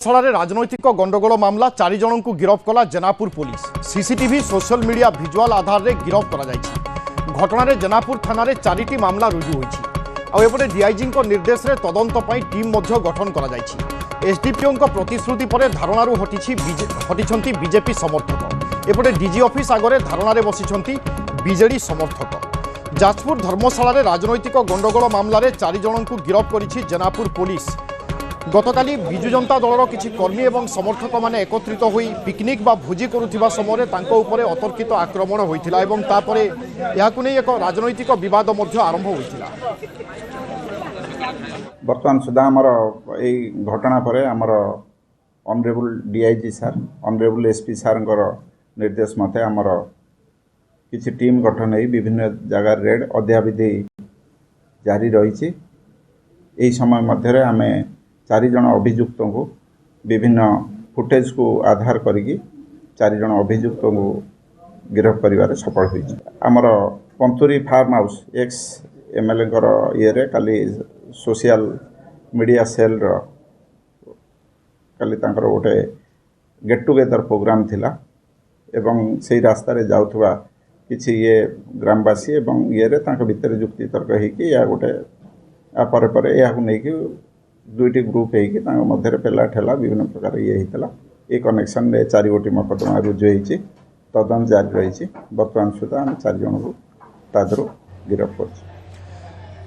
धर्मशाला राजनैतिक गंडगोल मामला 4 जन को गिरफ्त कला Jenapur police. CCTV social media visual आधार रे गिरफ्त करा घटना जेनापुर थाना 4टी मामला रुजु होपटे डीआईजी निर्देश में तदंत टीम गठन कर एसडीपीओ प्रतिश्रुति पर धारणारू हटिछंती बीजेपी समर्थक। एपटे डीजी ऑफिस आगे धारणार बसिछंती बीजेडी समर्थक। जाजपुर धर्मशाला राजनैतिक गंडगोल मामला 4 जन को गिरफ्त करिछि जेनापुर पुलिस। गतकाली विजु जनता दलर किछि कर्मी एवं समर्थक माने एकत्रित होई पिकनिक बा भोजी करुथिबा समय तांको उपरे अतर्कित आक्रमण होइथिला एवं तापरे याकु नै एक राजनैतिक विवाद मध्य आरंभ होइथिला। बर्तमान सुधा आमर ए घटना पर आमर honourable DIG sir honourable SP sir निर्देश मते आमर किछि टीम गठन होई विभिन्न जगह रेड अध्याविधि जारी रही। यही समय मध्य आमे 4 जन अभियुक्त को विभिन्न फुटेज को आधार करिकी 4 जन अभियुक्त को गिरफ्त करिवारे सफल हुई। आमर पंतुरी फार्म हाउस एक्स एमएलए ये काली सोशल मीडिया सेल काली तांकर गोटे गेट टुगेदर प्रोग्राम थिला एवं से रास्ता रे जाउथबा किछि ये ग्रामवासी एवं ये भितर जुक्ति तर्क होगी या गोटे पर पर या दुईटी ग्रुप होगी मध्य पेला ठेला विभिन्न प्रकार ये होता ये कनेक्शन में 4 गोटी मकदमा रुजु होती तदंत जारी रही। बर्तमान सुधा आम 4 जन को तादर गिरफ्त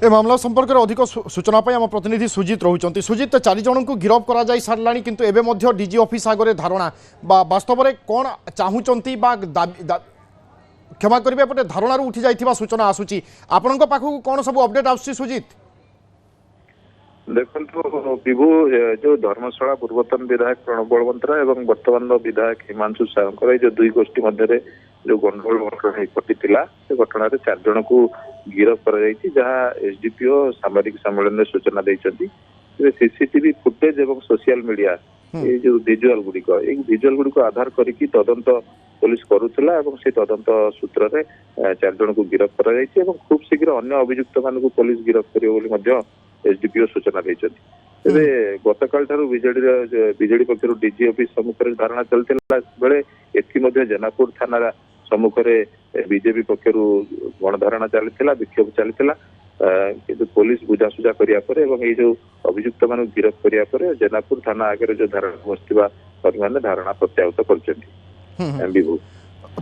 कर मामला संपर्क में अधिक सूचना आम प्रतिनिधि सुजित रोचंती। सुजित 4 जन को गिरफ्त करा जाई सारलाणी किंतु एबे मध्य डीजी ऑफिस आगे धारणा वास्तव में कौन चाहूँगी क्षमा करेंगे पटे धारणार उठी जाइथिबा सूचना आसुची आपण पाखु कौन सब अपडेट आसुची सुजित? देखो विभु जो धर्मशाला पूर्वतन विधायक प्रणब बलवंतरा एवं वर्तमान विधायक हिमांशु साहू जो 2 गोष्ठी मध्य जो गंडगोल घटना घटी से घटना 4 जन को गिरफ्त कर जहाँ एसडीपीओ साम्बादिक सम्मेलन में सूचना देती। सीसीटीवी फुटेज एवं सोशल मीडिया ये जो विजुआल गुड़िक आधार करके तदंत पुलिस करुला से तदंत सूत्र में 4 जन को गिरफ्त कर खूब शीघ्र अन्य अभियुक्त मान पुलिस गिरफ्त कर एसडीपीओ सूचना देते। गतकाल बीजेडी पक्ष डीजी ऑफिस सम्मुख में धारणा चलता बेले एथि जेनापुर थाना सम्मुख में बीजेपी पक्ष गणधारणा चलता विक्षोभ चलता किंतु पुलिस बुझासुझा करने जो अभियुक्त मान गिरफ्त करने जेनापुर थाना आगे जो धारणा बसवा कर्मी मैंने धारणा प्रत्याहृत कर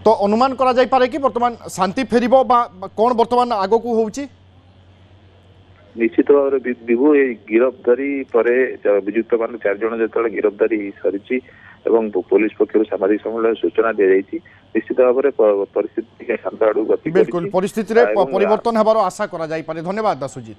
तो अनुमान करा जाय पारे कि वर्तमान शांति फेरिबो बा कोन वर्तमान आगो को होउची? निश्चित भाव विभु ये गिरफ्तारी पर अभियुक्त मान 4 जन जो गिरफ्तारी सरी पुलिस पक्ष सामाजिक सम्मेलन सूचना दी जाती निश्चित भाव में परिस्थिति शांत आड़ गति बिल्कुल परिस्थिति रे परिवर्तन हेबार आशा करा जाय पारे। धन्यवाद सुजित।